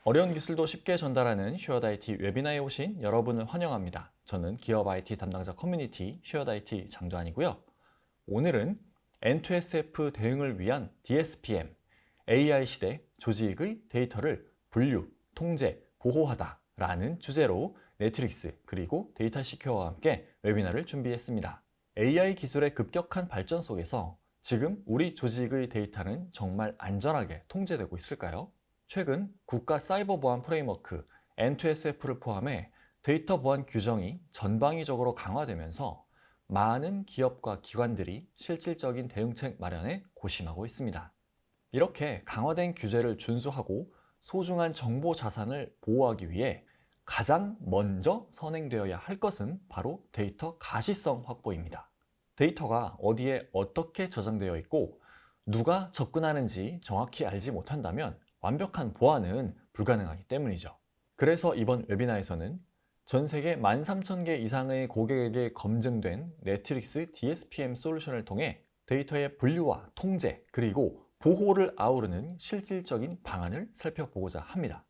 어려운 기술도 쉽게 전달하는 쉐어드 IT 웨비나에 오신 여러분을 환영합니다. 저는 기업 IT 담당자 커뮤니티 쉐어드 IT 장도환이고요. 오늘은 N2SF 대응을 위한 DSPM, AI 시대 조직의 데이터를 분류, 통제, 보호하다 라는 주제로 네트릭스 그리고 데이터 시큐어와 함께 웨비나를 준비했습니다. AI 기술의 급격한 발전 속에서 지금 우리 조직의 데이터는 정말 안전하게 통제되고 있을까요? 최근 국가 사이버 보안 프레임워크 N2SF를 포함해 데이터 보안 규정이 전방위적으로 강화되면서 많은 기업과 기관들이 실질적인 대응책 마련에 고심하고 있습니다. 이렇게 강화된 규제를 준수하고 소중한 정보 자산을 보호하기 위해 가장 먼저 선행되어야 할 것은 바로 데이터 가시성 확보입니다. 데이터가 어디에 어떻게 저장되어 있고 누가 접근하는지 정확히 알지 못한다면 완벽한 보안은 불가능하기 때문이죠. 그래서 이번 웨비나에서는 전 세계 13,000개 이상의 고객에게 검증된 네트릭스 DSPM 솔루션을 통해 데이터의 분류와 통제 그리고 보호를 아우르는 실질적인 방안을 살펴보고자 합니다.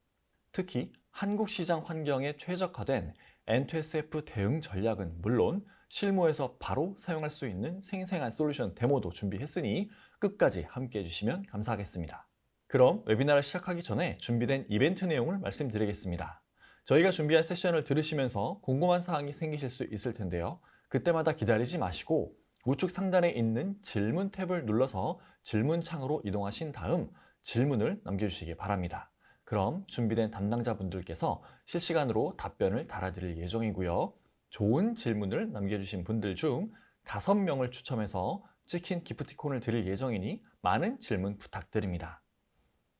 특히 한국 시장 환경에 최적화된 N2SF 대응 전략은 물론 실무에서 바로 사용할 수 있는 생생한 솔루션 데모도 준비했으니 끝까지 함께 해주시면 감사하겠습니다. 그럼 웨비나를 시작하기 전에 준비된 이벤트 내용을 말씀드리겠습니다. 저희가 준비한 세션을 들으시면서 궁금한 사항이 생기실 수 있을 텐데요. 그때마다 기다리지 마시고 우측 상단에 있는 질문 탭을 눌러서 질문 창으로 이동하신 다음 질문을 남겨주시기 바랍니다. 그럼 준비된 담당자분들께서 실시간으로 답변을 달아드릴 예정이고요. 좋은 질문을 남겨주신 분들 중 5명을 추첨해서 치킨 기프티콘을 드릴 예정이니 많은 질문 부탁드립니다.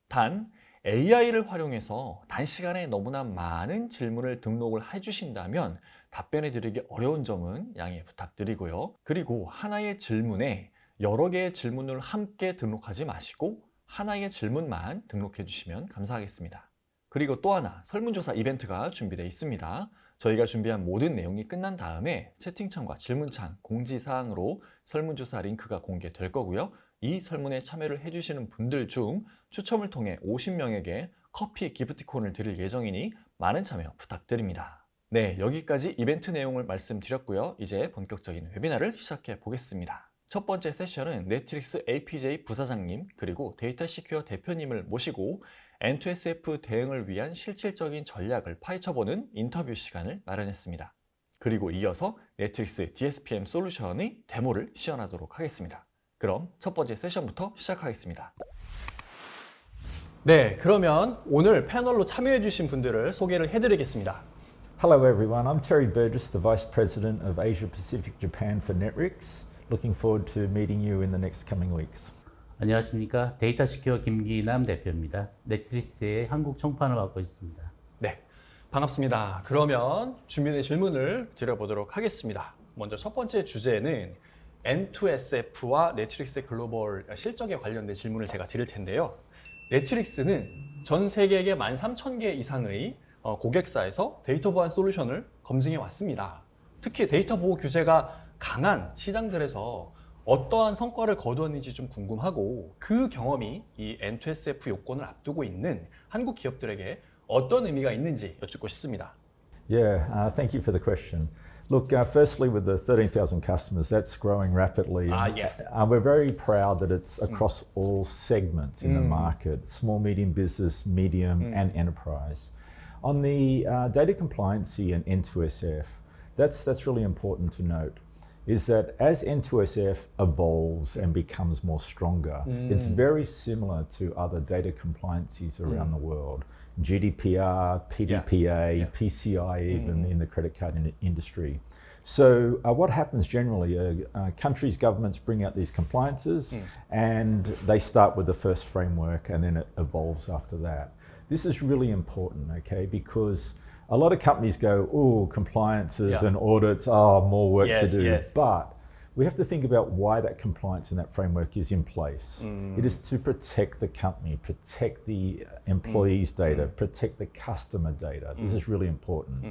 단, AI를 활용해서 단시간에 너무나 많은 질문을 등록을 해주신다면 답변해 드리기 어려운 점은 양해 부탁드리고요. 그리고 하나의 질문에 여러 개의 질문을 함께 등록하지 마시고 하나의 질문만 등록해 주시면 감사하겠습니다. 그리고 또 하나 설문조사 이벤트가 준비되어 있습니다. 저희가 준비한 모든 내용이 끝난 다음에 채팅창과 질문창 공지사항으로 설문조사 링크가 공개될 거고요. 이 설문에 참여를 해주시는 분들 중 추첨을 통해 50명에게 커피 기프티콘을 드릴 예정이니 많은 참여 부탁드립니다. 네, 여기까지 이벤트 내용을 말씀드렸고요. 이제 본격적인 웨비나를 시작해 보겠습니다. 첫 번째 세션은 네트릭스 APJ 부사장님 그리고 데이터 시큐어 대표님을 모시고 N2SF 대응을 위한 실질적인 전략을 파헤쳐보는 인터뷰 시간을 마련했습니다. 그리고 이어서 네트릭스 DSPM 솔루션의 데모를 시연하도록 하겠습니다. 그럼 첫 번째 세션부터 시작하겠습니다. 네, 그러면 오늘 패널로 참여해 주신 분들을 소개를 해드리겠습니다. Hello everyone, I'm Terry Burgess, the Vice President of Asia Pacific Japan for Netrix. Looking forward to meeting you in the next coming weeks. 안녕하십니까. 데이터 시큐어 김기남 대표입니다. 네트릭스의 한국 총판을 맡고 있습니다. 네, 반갑습니다. 그러면 준비된 질문을 드려보도록 하겠습니다. 먼저 첫 번째 주제는 N2SF와 네트릭스 글로벌 실적에 관련된 질문을 제가 드릴 텐데요. 네트릭스는 전 세계에 13,000개 이상의 고객사에서 데이터 보안 솔루션을 검증해 왔습니다. 특히 데이터 보호 규제가 강한 시장들에서 어떠한 성과를 거두었는지 좀 궁금하고 그 경험이 이 N2SF 요건을 앞두고 있는 한국 기업들에게 어떤 의미가 있는지 여쭙고 싶습니다. Yeah, thank you for the question. Look, firstly, with the 13,000 customers, that's growing rapidly. Yeah. We're very proud that it's across all segments in the market, small, medium business, medium, and enterprise. On the data compliancy and N2SF, that's really important to note, is that as N2SF evolves and becomes more stronger, it's very similar to other data compliancies around the world. GDPR, PDPA, PCI even in the credit card industry. So what happens generally, countries, governments bring out these compliances and they start with the first framework and then it evolves after that. This is really important, okay, because a lot of companies go, oh, compliances and audits, more work to do. Yes. But we have to think about why that compliance and that framework is in place. It is to protect the company, protect the employees' data, protect the customer data. This is really important.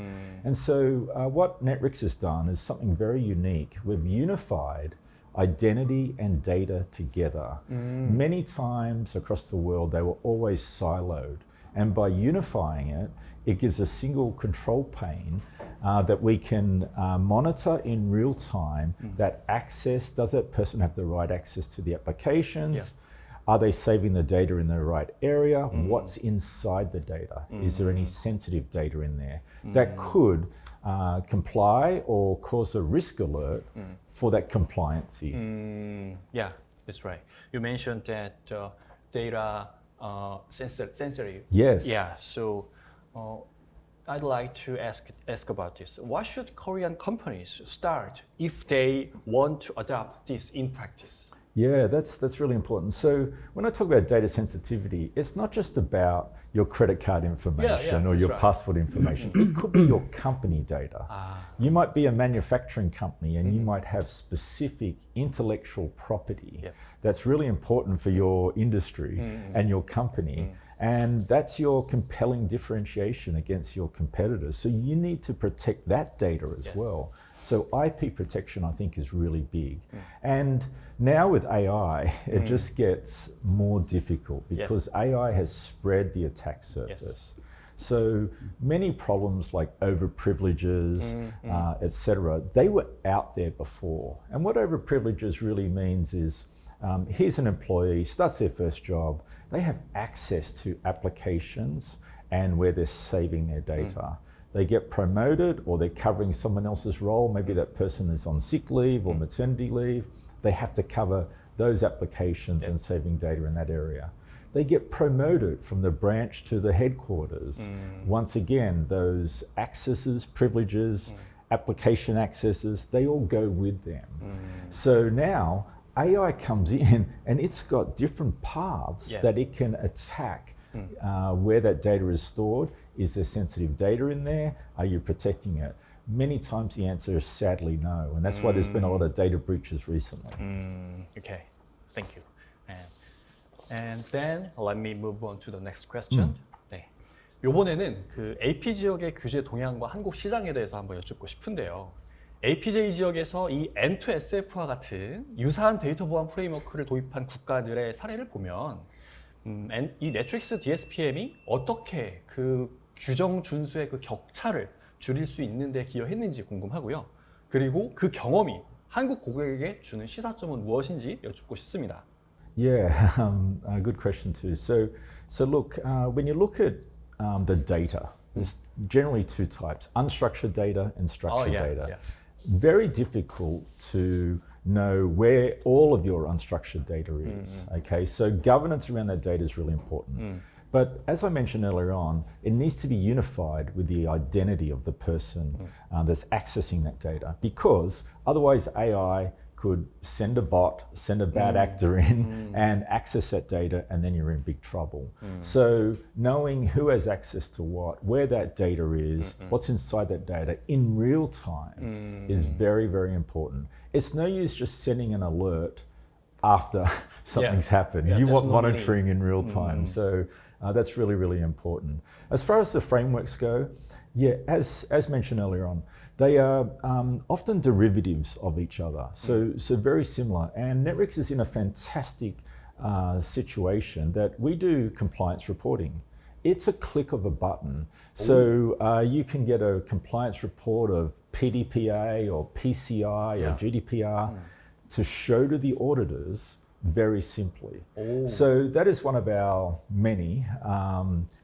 And so what Netrix has done is something very unique. We've unified identity and data together. Many times across the world, they were always siloed. And by unifying it, it gives a single control pane that we can monitor in real time that access, does that person have the right access to the applications? Yeah. Are they saving the data in the right area? What's inside the data? Is there any sensitive data in there that could comply or cause a risk alert for that compliancy? Yeah, that's right. You mentioned that data sensitive. Yes. Yeah. So I'd like to ask about this. What should Korean companies start if they want to adopt this in practice? Yeah, that's really important. So when I talk about data sensitivity, it's not just about your credit card information or that's your right. passport information. It could be your company data. You might be a manufacturing company and you might have specific intellectual property Yep. that's really important for your industry and your company. And that's your compelling differentiation against your competitors. So you need to protect that data as Yes. well. So IP protection, I think, is really big. And now with AI, it just gets more difficult because AI has spread the attack surface. So many problems like overprivileges, etc., they were out there before. And what overprivileges really means is here's an employee, starts their first job, they have access to applications and where they're saving their data. They get promoted or they're covering someone else's role. Maybe that person is on sick leave or maternity leave. They have to cover those applications and saving data in that area. They get promoted from the branch to the headquarters. Once again, those accesses, privileges, application accesses, they all go with them. So now AI comes in and it's got different paths that it can attack where that data is stored. Is there sensitive data in there? Are you protecting it? Many times the answer is sadly no, and that's why there's been a lot of data breaches recently. Okay, thank you. And then let me move on to the next question. 네. 이번에는 그 AP 지역의 규제 동향과 한국 시장에 대해서 한번 여쭙고 싶은데요. APJ 지역에서 이 N2SF와 같은 유사한 데이터 보안 프레임워크를 도입한 국가들의 사례를 보면 이 매트릭스 DSPM이 어떻게 그 규정 준수의 그 격차를 줄일 수 있는 데 기여했는지 궁금하고요. 그리고 그 경험이 한국 고객에게 주는 시사점은 무엇인지 여쭙고 싶습니다. Yeah, a good question too. So look, when you look at the data, there's generally two types: unstructured data and structured data. Very difficult to know where all of your unstructured data is. Okay, so governance around that data is really important. But as I mentioned earlier on, it needs to be unified with the identity of the person that's accessing that data, because otherwise AI could send a bot, send a bad actor in and access that data, and then you're in big trouble. So knowing who has access to what, where that data is, what's inside that data in real time is very, very important. It's no use just sending an alert after something's happened. You want monitoring in real time. So that's really, really important. As far as the frameworks go, yeah, as mentioned earlier on, they are often derivatives of each other, so very similar. And Networks is in a fantastic situation that we do compliance reporting. It's a click of a button. So you can get a compliance report of PDPA or PCI or GDPR to show to the auditors very simply. So that is one of our many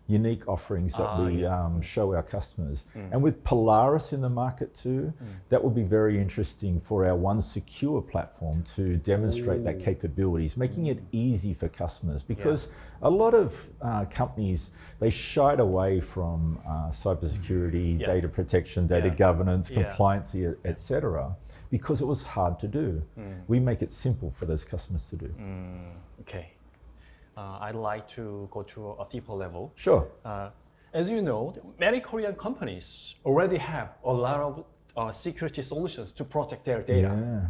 unique offerings that we show our customers. And with Polaris in the market too, that will be very interesting for our One Secure platform to demonstrate that capabilities, making it easy for customers, because a lot of companies, they shied away from cybersecurity, data protection, data governance, compliance, etc., because it was hard to do. We make it simple for those customers to do. Okay. I'd like to go to a deeper level. Sure. As you know, many Korean companies already have a lot of security solutions to protect their data. Yeah.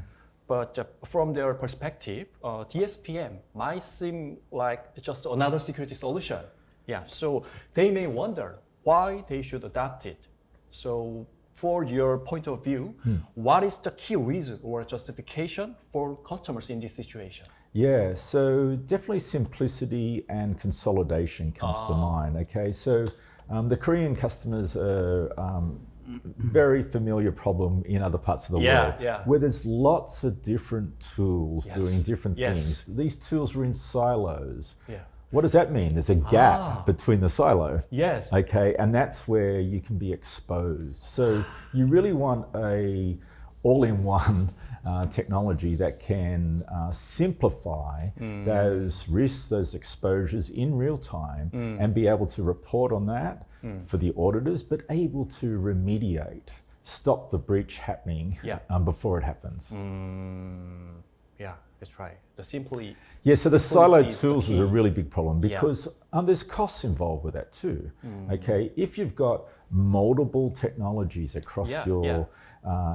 But from their perspective, DSPM might seem like just another security solution. Yeah, so they may wonder why they should adopt it. So for your point of view, what is the key reason or justification for customers in this situation? Yeah, so definitely simplicity and consolidation comes to mind. Okay, so the Korean customers are very familiar problem in other parts of the world, where there's lots of different tools doing different things. These tools are in silos. What does that mean? There's a gap between the silo. Okay, and that's where you can be exposed. So you really want a all-in-one technology that can simplify those risks, those exposures in real time, and be able to report on that for the auditors, but able to remediate, stop the breach happening before it happens. Yeah, that's right. The simply. Yeah, so the siloed tools is a really big problem because there's costs involved with that too. Okay, if you've got multiple technologies across your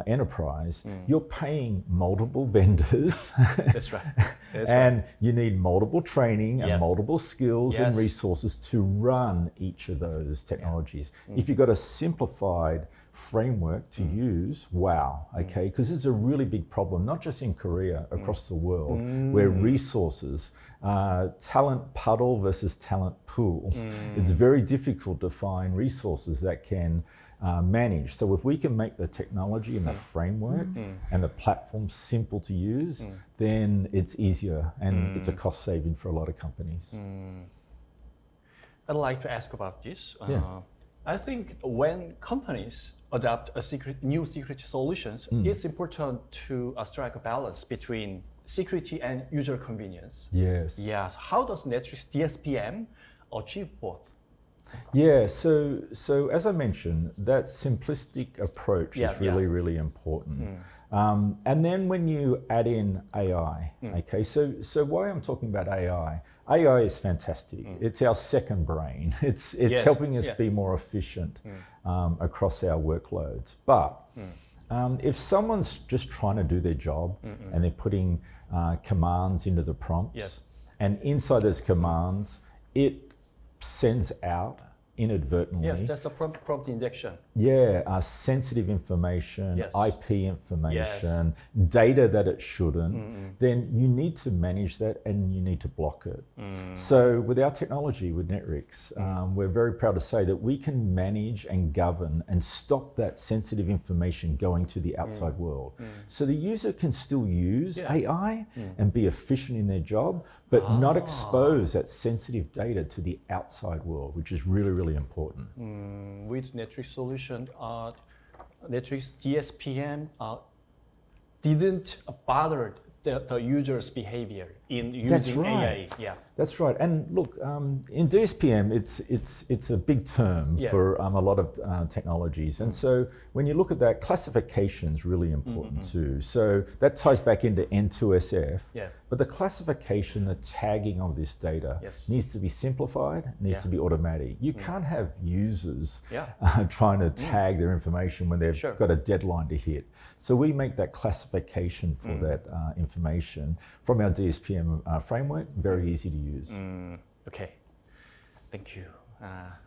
enterprise, you're paying multiple vendors. That's right. And you need multiple training and multiple skills and resources to run each of those technologies. If you've got a simplified framework to use, wow, okay, because this is a really big problem, not just in Korea, across the world, where resources, talent puddle versus talent pool. It's very difficult to find resources that can manage. So if we can make the technology and the framework and the platform simple to use, then it's easier and it's a cost saving for a lot of companies. I'd like to ask about this. I think when companies adopt a new security solutions, it's important to strike a balance between security and user convenience. Yes. Yeah. How does Netrix DSPM achieve both? Yeah, so as I mentioned, that simplistic approach is really important. And then when you add in AI, okay, so why I'm talking about AI is fantastic. It's our second brain. It's helping us be more efficient across our workloads. But if someone's just trying to do their job and they're putting commands into the prompts, and inside those commands, it sends out inadvertently. Yes, that's a prompt injection. Yeah, sensitive information, IP information, data that it shouldn't, then you need to manage that and you need to block it. So with our technology, with Netrix, we're very proud to say that we can manage and govern and stop that sensitive information going to the outside world. So the user can still use AI and be efficient in their job, but not expose that sensitive data to the outside world, which is really important. With Netrix solution, Netrix DSPM didn't bother the user's behavior in using AI. Yeah. That's right. And look, in DSPM, it's a big term for a lot of technologies. And so when you look at that, classification is really important too. So that ties back into N2SF. But the classification, the tagging of this data needs to be simplified, needs to be automatic. You can't have users trying to tag their information when they've got a deadline to hit. So we make that classification for that information from our DSPM framework very easy to use. Okay, thank you.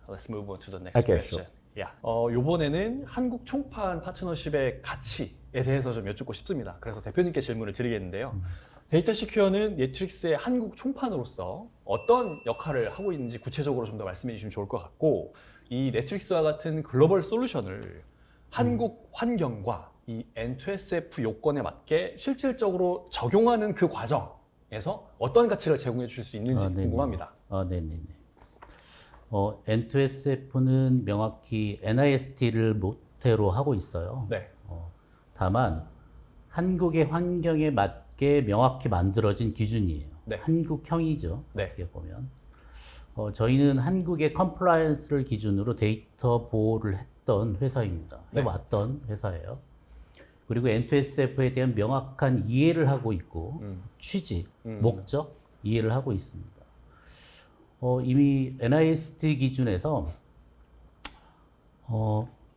Let's move on to the next question. 이번에는 한국 총판 파트너십의 가치에 대해서 좀 여쭙고 싶습니다. 그래서 대표님께 질문을 드리겠는데요. 데이터 시큐어는 네트릭스의 한국 총판으로서 어떤 역할을 하고 있는지 구체적으로 좀 더 말씀해 주시면 좋을 것 같고, 이 네트릭스와 같은 글로벌 솔루션을 한국 환경과 이 N2SF 요건에 맞게 실질적으로 적용하는 그 과정에서 어떤 가치를 제공해 주실 수 있는지 궁금합니다. 네네네. N2SF는 명확히 NIST를 모태로 하고 있어요. 다만 한국의 환경에 맞게 명확히 만들어진 기준이에요. 한국형이죠. 어떻게 보면. 저희는 한국의 컴플라이언스를 기준으로 데이터 보호를 했던 회사입니다. 해왔던 회사예요. 그리고 N2SF에 대한 명확한 이해를 하고 있고 취지, 목적 이해를 하고 있습니다. 이미 NIST 기준에서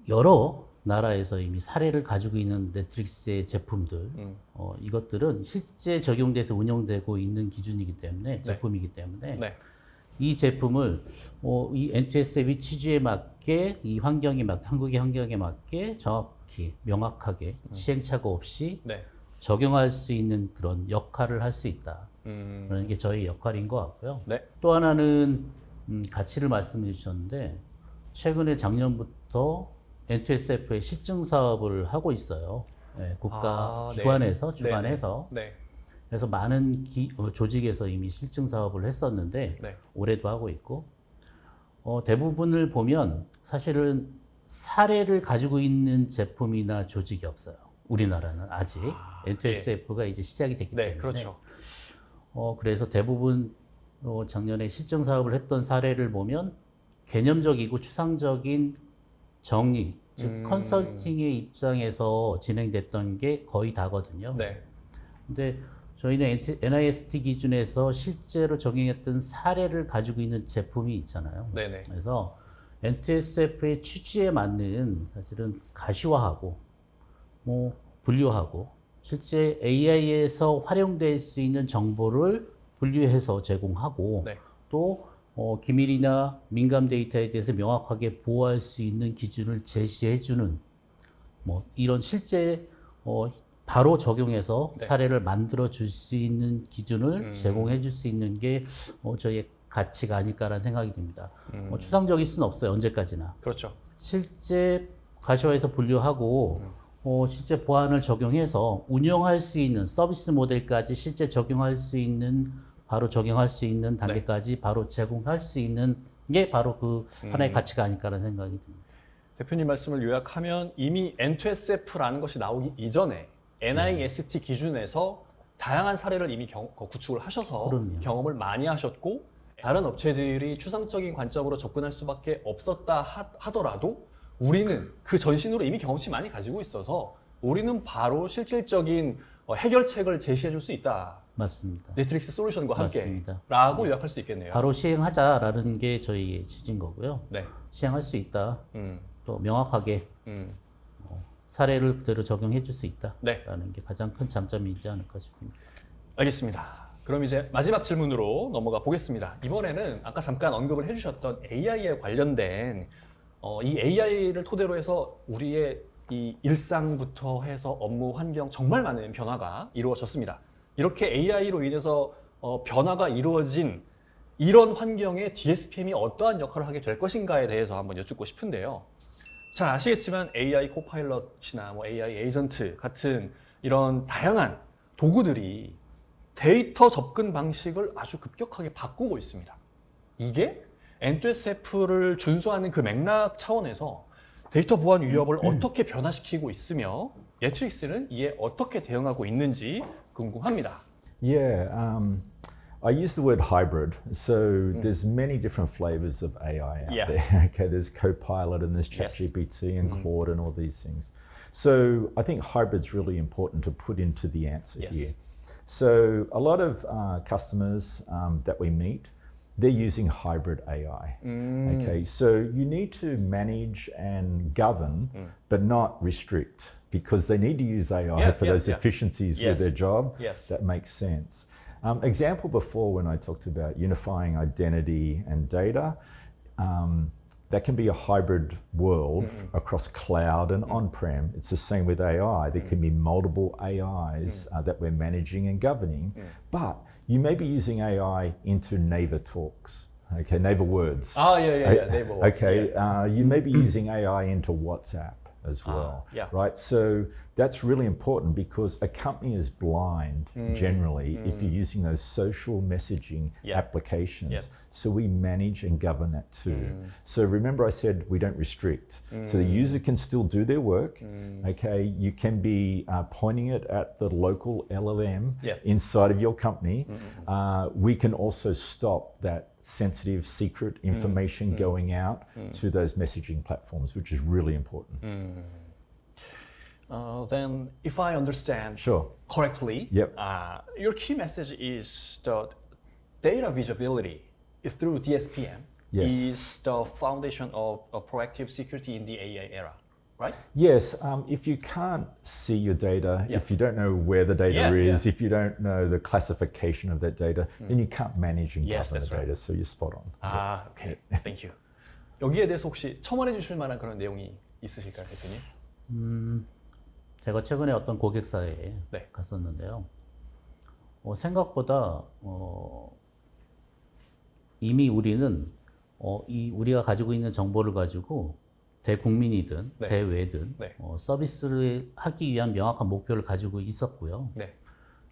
여러 나라에서 이미 사례를 가지고 있는 네트릭스의 제품들, 이것들은 실제 적용돼서 운영되고 있는 기준이기 때문에 제품이기 때문에 이 제품을 이 NTSF의 취지에 맞게 이 환경에 맞게 한국의 환경에 맞게 정확히 명확하게 시행착오 없이 네. 적용할 수 있는 그런 역할을 할 수 있다. 그런 게 저희 역할인 것 같고요. 네. 또 하나는 가치를 말씀해 주셨는데 최근에 작년부터 N2SF의 실증 사업을 하고 있어요. 네, 국가 네. 기관에서 주관해서 네. 그래서 많은 조직에서 이미 실증 사업을 했었는데 네. 올해도 하고 있고 대부분을 보면 사실은 사례를 가지고 있는 제품이나 조직이 없어요. 우리나라는 아직 N2SF가 이제 시작이 됐기 네, 때문에 그렇죠. 그래서 대부분 작년에 실증 사업을 했던 사례를 보면 개념적이고 추상적인 정리, 즉 컨설팅의 입장에서 진행됐던 게 거의 다거든요. 네. 근데 저희는 NIST 기준에서 실제로 적용했던 사례를 가지고 있는 제품이 있잖아요. 네네. 그래서 NTSF의 취지에 맞는 사실은 가시화하고 분류하고 실제 AI에서 활용될 수 있는 정보를 분류해서 제공하고 네. 또 기밀이나 민감 데이터에 대해서 명확하게 보호할 수 있는 기준을 제시해주는 이런 실제 바로 적용해서 네. 사례를 만들어 줄 수 있는 기준을 제공해 줄 수 있는 게 저희의 가치가 아닐까라는 생각이 듭니다. 추상적일 수는 없어요. 언제까지나. 그렇죠. 실제 실제 가시화해서 분류하고 실제 보안을 적용해서 운영할 수 있는 서비스 모델까지 실제 적용할 수 있는 바로 적용할 수 있는 단계까지 바로 제공할 수 있는 게 바로 그 하나의 가치가 아닐까라는 생각이 듭니다. 대표님 말씀을 요약하면 이미 N2SF라는 것이 나오기 이전에 NIST 기준에서 다양한 사례를 이미 구축을 하셔서 그럼요. 경험을 많이 하셨고 다른 업체들이 추상적인 관점으로 접근할 수밖에 없었다 하더라도 우리는 그 전신으로 이미 경험치 많이 가지고 있어서 우리는 바로 실질적인 해결책을 제시해 줄 수 있다. 맞습니다. 네트릭스 솔루션과 함께 맞습니다. 라고 요약할 수 있겠네요. 바로 시행하자라는 게 저희의 취지인 거고요. 네. 시행할 수 있다. 음, 또 명확하게 음. 사례를 그대로 적용해 줄 수 있다라는 네. 게 가장 큰 장점이지 않을까 싶습니다. 알겠습니다. 그럼 이제 마지막 질문으로 넘어가 보겠습니다. 이번에는 아까 잠깐 언급을 해주셨던 AI에 관련된 이 AI를 토대로 해서 우리의 이 일상부터 해서 업무 환경 정말 많은 변화가 이루어졌습니다. 이렇게 AI로 인해서 변화가 이루어진 이런 환경에 DSPM이 어떠한 역할을 하게 될 것인가에 대해서 한번 여쭙고 싶은데요. 잘 아시겠지만 AI 코파일럿이나 AI 에이전트 같은 이런 다양한 도구들이 데이터 접근 방식을 아주 급격하게 바꾸고 있습니다. 이게 N2SF를 준수하는 그 맥락 차원에서 데이터 보안 위협을 어떻게 변화시키고 있으며 네트릭스는 이에 어떻게 대응하고 있는지 궁금합니다. Yeah, I use the word hybrid. So there's many different flavors of AI out Yeah. there. Okay, there's Copilot and there's Yes. ChatGPT and Claude and all these things. So I think hybrid's really important to put into the answer Yes. here. So a lot of customers that we meet, they're using hybrid AI. Okay, so you need to manage and govern, but not restrict, because they need to use AI Yeah, for yeah, those yeah. efficiencies Yes. with their job. Yes. That makes sense. Example before when I talked about unifying identity and data, that can be a hybrid world across cloud and on-prem. It's the same with AI. There can be multiple AIs that we're managing and governing, but you may be using AI into Naver Talks. Okay, Naver Words. yeah. Naver Words, Okay, yeah. you may be using AI into WhatsApp as well, yeah. right? So that's really important because a company is blind generally if you're using those social messaging Yeah. applications. Yeah. So we manage and govern that too. So remember I said we don't restrict. So the user can still do their work. Okay, you can be pointing it at the local LLM Yeah. inside of your company. We can also stop that sensitive secret information going out to those messaging platforms, which is really important. Then, if I understand Sure. correctly, Yep. your key message is the data visibility through DSPM Yes. is the foundation of proactive security in the AI era, right? Yes, if you can't see your data, Yeah. if you don't know where the data Yeah, is, if you don't know the classification of that data, then you can't manage and Yes, govern that's the right. data. So you're spot on. 아, 오케이. Thank you. 여기에 대해서 혹시 첨언해 주실 만한 그런 내용이 있으실까요, 대표님? 제가 최근에 어떤 고객사에 네. 갔었는데요. 생각보다 이미 우리는 우리가 가지고 있는 정보를 가지고 대국민이든 네. 대외든 네. 서비스를 하기 위한 명확한 목표를 가지고 있었고요. 네.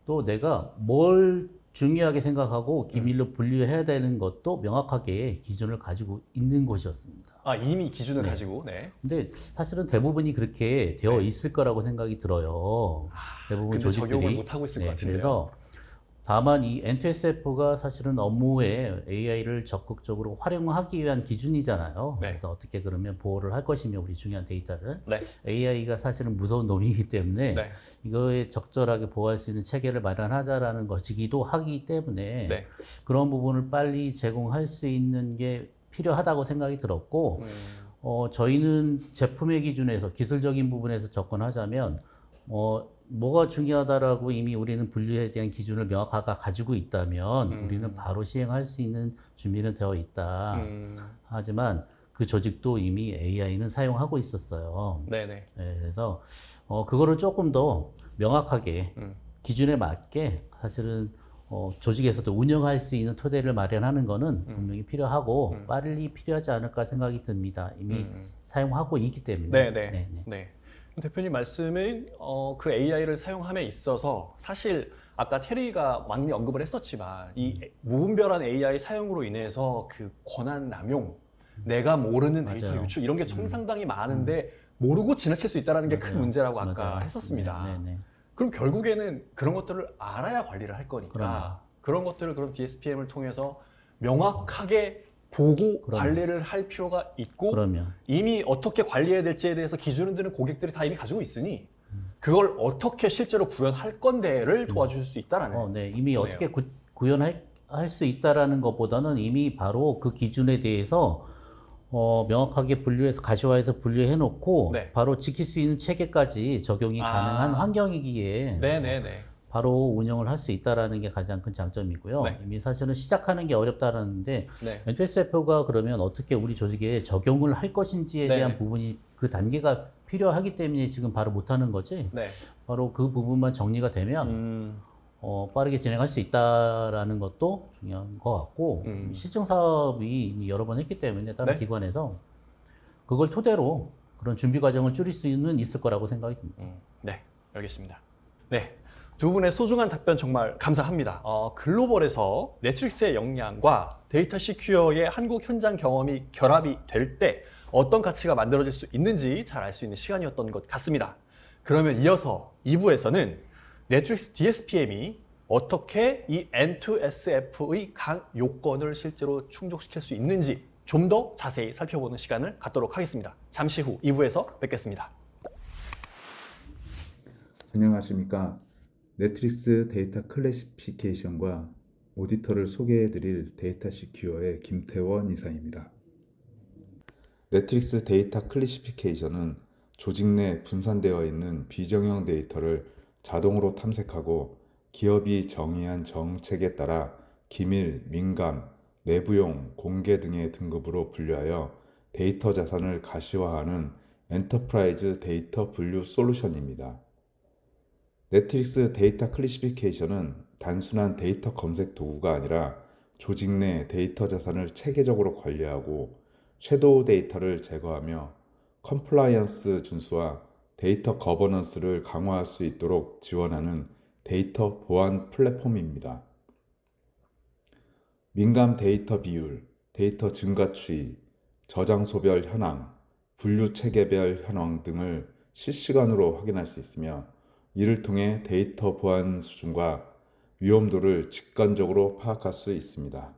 또 내가 뭘 중요하게 생각하고 기밀로 분류해야 되는 것도 명확하게 기준을 가지고 있는 곳이었습니다. 아, 이미 기준을 가지고, 네. 근데 사실은 대부분이 그렇게 되어 있을 거라고 생각이 들어요. 대부분 근데 조직들이. 적용을 못 하고 있을 것 같은데요. 그래서 다만 이 N2SF가 사실은 업무에 AI를 적극적으로 활용하기 위한 기준이잖아요. 네. 그래서 어떻게 그러면 보호를 할 것이며 우리 중요한 데이터를. 네. AI가 사실은 무서운 놈이기 때문에 네. 이거에 적절하게 보호할 수 있는 체계를 마련하자라는 것이기도 하기 때문에 네. 그런 부분을 빨리 제공할 수 있는 게 필요하다고 생각이 들었고 저희는 제품의 기준에서 기술적인 부분에서 접근하자면 뭐가 중요하다라고 이미 우리는 분류에 대한 기준을 명확하게 가지고 있다면 우리는 바로 시행할 수 있는 준비는 되어 있다. 하지만 그 조직도 이미 AI는 사용하고 있었어요. 네네. 네, 그래서 그거를 조금 더 명확하게 기준에 맞게 사실은 조직에서도 운영할 수 있는 토대를 마련하는 거는 분명히 필요하고 빨리 필요하지 않을까 생각이 듭니다. 이미 사용하고 있기 때문에. 네네. 네, 네. 네. 대표님 말씀은 그 AI를 사용함에 있어서 사실 아까 테리가 많이 언급을 했었지만 이 무분별한 AI 사용으로 인해서 그 권한 남용, 내가 모르는 데이터 맞아요. 유출 이런 게 상당히 많은데 모르고 지나칠 수 있다는 게 큰 맞아요. 문제라고 아까 맞아요. 했었습니다. 네, 네, 네. 그럼 결국에는 그런 것들을 알아야 관리를 할 거니까 그럼요. 그런 것들을 그런 DSPM을 통해서 명확하게 보고 그럼요. 관리를 할 필요가 있고 그러면 이미 어떻게 관리해야 될지에 대해서 기준을 드는 고객들이 다 이미 가지고 있으니 그걸 어떻게 실제로 구현할 건데를 도와줄 수 있다라는 네, 이미 그러네요. 어떻게 구현할 수 있다라는 것보다는 이미 바로 그 기준에 대해서 명확하게 분류해서 가시화해서 분류해 놓고 네. 바로 지킬 수 있는 체계까지 적용이 가능한 환경이기에 네네네. 바로 운영을 할 수 있다라는 게 가장 큰 장점이고요. 네. 이미 사실은 시작하는 게 어렵다라는데 네. N2SF가 그러면 어떻게 우리 조직에 적용을 할 것인지에 네. 대한 부분이 그 단계가 필요하기 때문에 지금 바로 못하는 거지. 네. 바로 그 부분만 정리가 되면 빠르게 진행할 수 있다라는 것도 중요한 것 같고 실증 사업이 이미 여러 번 했기 때문에 다른 네. 기관에서 그걸 토대로 그런 준비 과정을 줄일 수는 있을 거라고 생각이 듭니다. 네, 알겠습니다. 네, 두 분의 소중한 답변 정말 감사합니다. 글로벌에서 넷플릭스의 역량과 데이터 시큐어의 한국 현장 경험이 결합이 될 때 어떤 가치가 만들어질 수 있는지 잘 알 수 있는 시간이었던 것 같습니다. 그러면 이어서 2부에서는 넷플릭스 DSPM이 어떻게 이 N2SF의 각 요건을 실제로 충족시킬 수 있는지 좀 더 자세히 살펴보는 시간을 갖도록 하겠습니다. 잠시 후 2부에서 뵙겠습니다. 안녕하십니까. 넷플릭스 데이터 클래시피케이션과 오디터를 소개해드릴 데이터 시큐어의 김태원 이사입니다. 넷플릭스 데이터 클래시피케이션은 조직 내 분산되어 있는 비정형 데이터를 자동으로 탐색하고 기업이 정의한 정책에 따라 기밀, 민감, 내부용, 공개 등의 등급으로 분류하여 데이터 자산을 가시화하는 엔터프라이즈 데이터 분류 솔루션입니다. 넷플릭스 데이터 클래시피케이션은 단순한 데이터 검색 도구가 아니라 조직 내 데이터 자산을 체계적으로 관리하고 섀도우 데이터를 제거하며 컴플라이언스 준수와 데이터 거버넌스를 강화할 수 있도록 지원하는 데이터 보안 플랫폼입니다. 민감 데이터 비율, 데이터 증가 추이, 저장소별 현황, 분류 체계별 현황 등을 실시간으로 확인할 수 있으며 이를 통해 데이터 보안 수준과 위험도를 직관적으로 파악할 수 있습니다.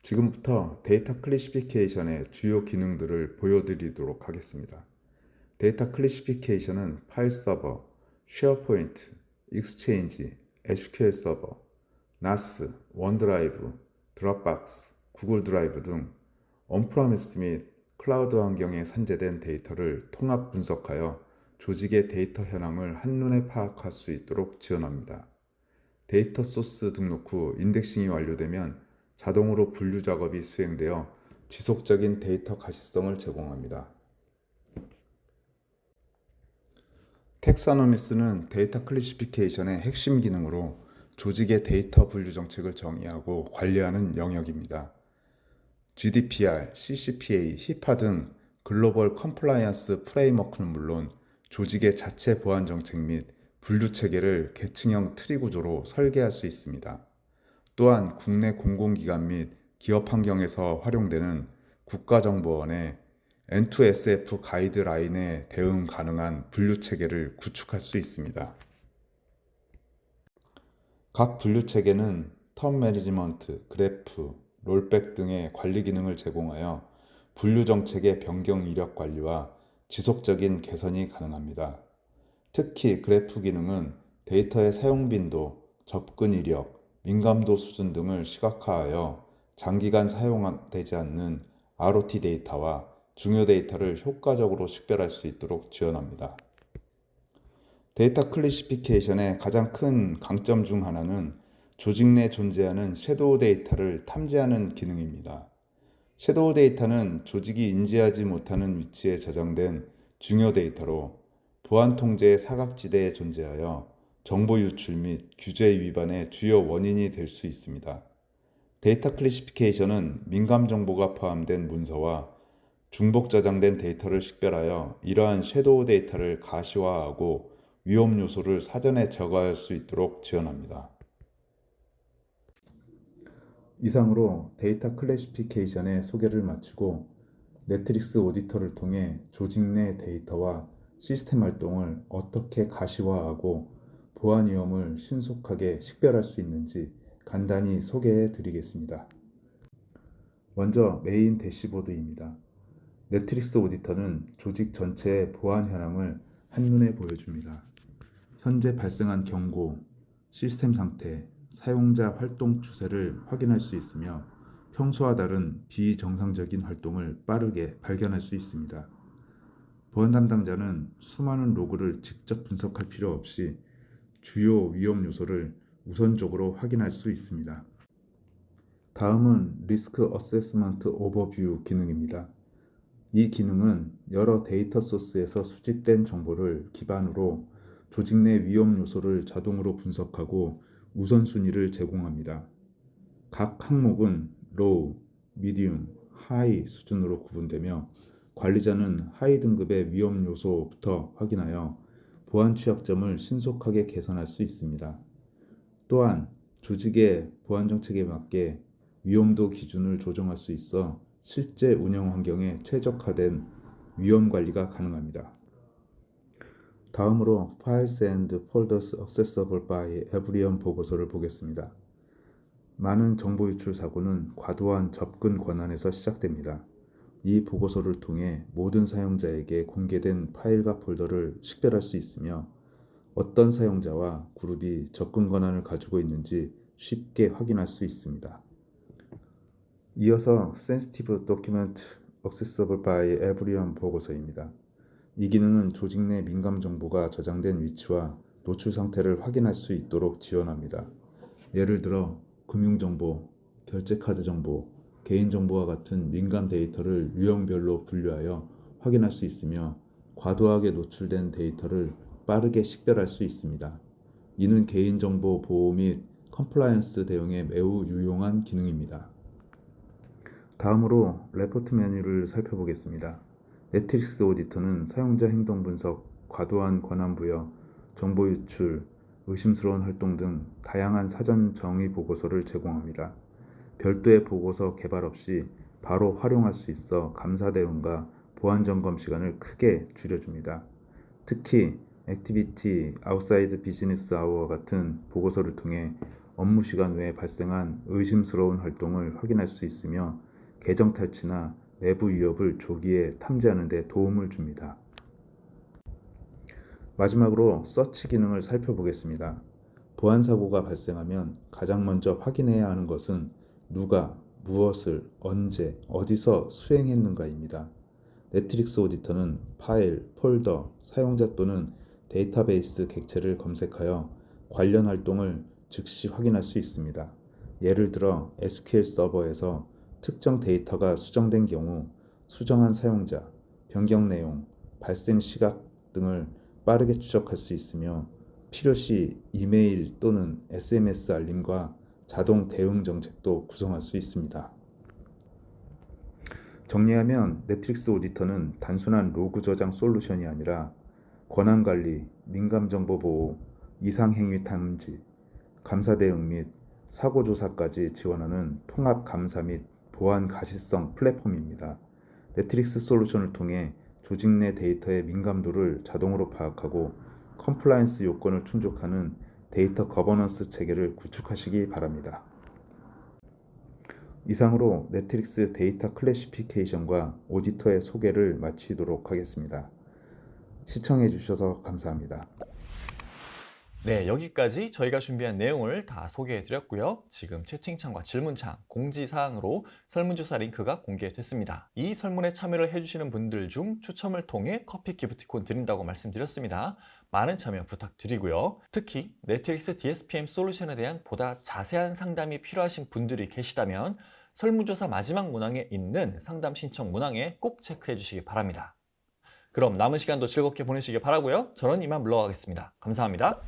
지금부터 데이터 클래시피케이션의 주요 기능들을 보여드리도록 하겠습니다. 데이터 클래시피케이션은 파일 서버, 쉐어포인트, 익스체인지, SQL 서버, NAS, 원드라이브, 드롭박스, 구글 드라이브 등 온프라미스 및 클라우드 환경에 산재된 데이터를 통합 분석하여 조직의 데이터 현황을 한눈에 파악할 수 있도록 지원합니다. 데이터 소스 등록 후 인덱싱이 완료되면 자동으로 분류 작업이 수행되어 지속적인 데이터 가시성을 제공합니다. 텍사노미스는 데이터 클래시피케이션의 핵심 기능으로 조직의 데이터 분류 정책을 정의하고 관리하는 영역입니다. GDPR, CCPA, 히파 등 글로벌 컴플라이언스 프레임워크는 물론 조직의 자체 보안 정책 및 분류 체계를 계층형 트리 구조로 설계할 수 있습니다. 또한 국내 공공기관 및 기업 환경에서 활용되는 국가정보원의 N2SF 가이드라인에 대응 가능한 분류 체계를 구축할 수 있습니다. 각 분류 체계는 텀 매니지먼트, 그래프, 롤백 등의 관리 기능을 제공하여 분류 정책의 변경 이력 관리와 지속적인 개선이 가능합니다. 특히 그래프 기능은 데이터의 사용 빈도, 접근 이력, 민감도 수준 등을 시각화하여 장기간 사용되지 않는 ROT 데이터와 중요 데이터를 효과적으로 식별할 수 있도록 지원합니다. 데이터 클래시피케이션의 가장 큰 강점 중 하나는 조직 내 존재하는 섀도우 데이터를 탐지하는 기능입니다. 섀도우 데이터는 조직이 인지하지 못하는 위치에 저장된 중요 데이터로 보안 통제의 사각지대에 존재하여 정보 유출 및 규제 위반의 주요 원인이 될 수 있습니다. 데이터 클래시피케이션은 민감 정보가 포함된 문서와 중복 저장된 데이터를 식별하여 이러한 섀도우 데이터를 가시화하고 위험 요소를 사전에 제거할 수 있도록 지원합니다. 이상으로 데이터 클래시피케이션의 소개를 마치고 매트릭스 오디터를 통해 조직 내 데이터와 시스템 활동을 어떻게 가시화하고 보안 위험을 신속하게 식별할 수 있는지 간단히 소개해 드리겠습니다. 먼저 메인 대시보드입니다. 매트릭스 오디터는 조직 전체의 보안 현황을 한눈에 보여줍니다. 현재 발생한 경고, 시스템 상태, 사용자 활동 추세를 확인할 수 있으며 평소와 다른 비정상적인 활동을 빠르게 발견할 수 있습니다. 보안 담당자는 수많은 로그를 직접 분석할 필요 없이 주요 위험 요소를 우선적으로 확인할 수 있습니다. 다음은 리스크 어세스먼트 오버뷰 기능입니다. 이 기능은 여러 데이터 소스에서 수집된 정보를 기반으로 조직 내 위험 요소를 자동으로 분석하고 우선순위를 제공합니다. 각 항목은 로우, 미디움, 하이 수준으로 구분되며 관리자는 하이 등급의 위험 요소부터 확인하여 보안 취약점을 신속하게 개선할 수 있습니다. 또한 조직의 보안 정책에 맞게 위험도 기준을 조정할 수 있어 실제 운영 환경에 최적화된 위험 관리가 가능합니다. 다음으로 Files and Folders Accessible by Everyone 보고서를 보겠습니다. 많은 정보 유출 사고는 과도한 접근 권한에서 시작됩니다. 이 보고서를 통해 모든 사용자에게 공개된 파일과 폴더를 식별할 수 있으며 어떤 사용자와 그룹이 접근 권한을 가지고 있는지 쉽게 확인할 수 있습니다. 이어서 Sensitive Document Accessible by Everyone 보고서입니다. 이 기능은 조직 내 민감 정보가 저장된 위치와 노출 상태를 확인할 수 있도록 지원합니다. 예를 들어 금융정보, 결제카드 정보, 개인정보와 같은 민감 데이터를 유형별로 분류하여 확인할 수 있으며 과도하게 노출된 데이터를 빠르게 식별할 수 있습니다. 이는 개인정보 보호 및 컴플라이언스 대응에 매우 유용한 기능입니다. 다음으로 레포트 메뉴를 살펴보겠습니다. 매트릭스 오디터는 사용자 행동 분석, 과도한 권한 부여, 정보 유출, 의심스러운 활동 등 다양한 사전 정의 보고서를 제공합니다. 별도의 보고서 개발 없이 바로 활용할 수 있어 감사 대응과 보안 점검 시간을 크게 줄여줍니다. 특히 액티비티, 아웃사이드 비즈니스 아워와 같은 보고서를 통해 업무 시간 외에 발생한 의심스러운 활동을 확인할 수 있으며 계정 탈취나 내부 위협을 조기에 탐지하는 데 도움을 줍니다. 마지막으로 서치 기능을 살펴보겠습니다. 보안 사고가 발생하면 가장 먼저 확인해야 하는 것은 누가, 무엇을, 언제, 어디서 수행했는가입니다. 네트릭스 오디터는 파일, 폴더, 사용자 또는 데이터베이스 객체를 검색하여 관련 활동을 즉시 확인할 수 있습니다. 예를 들어 SQL 서버에서 특정 데이터가 수정된 경우 수정한 사용자, 변경 내용, 발생 시각 등을 빠르게 추적할 수 있으며 필요시 이메일 또는 SMS 알림과 자동 대응 정책도 구성할 수 있습니다. 정리하면 네트릭스 오디터는 단순한 로그 저장 솔루션이 아니라 권한관리, 민감정보 보호, 이상행위 탐지, 감사 대응 및 사고조사까지 지원하는 통합 감사 및 보안 가시성 플랫폼입니다. 네트릭스 솔루션을 통해 조직 내 데이터의 민감도를 자동으로 파악하고 컴플라이언스 요건을 충족하는 데이터 거버넌스 체계를 구축하시기 바랍니다. 이상으로 네트릭스 데이터 클래시피케이션과 오디터의 소개를 마치도록 하겠습니다. 시청해 주셔서 감사합니다. 네, 여기까지 저희가 준비한 내용을 다 소개해 드렸고요. 지금 채팅창과 질문창, 공지사항으로 설문조사 링크가 공개됐습니다. 이 설문에 참여를 해주시는 분들 중 추첨을 통해 커피 기프티콘 드린다고 말씀드렸습니다. 많은 참여 부탁드리고요. 특히 네트릭스 DSPM 솔루션에 대한 보다 자세한 상담이 필요하신 분들이 계시다면 설문조사 마지막 문항에 있는 상담 신청 문항에 꼭 체크해 주시기 바랍니다. 그럼 남은 시간도 즐겁게 보내시길 바라고요. 저는 이만 물러가겠습니다. 감사합니다.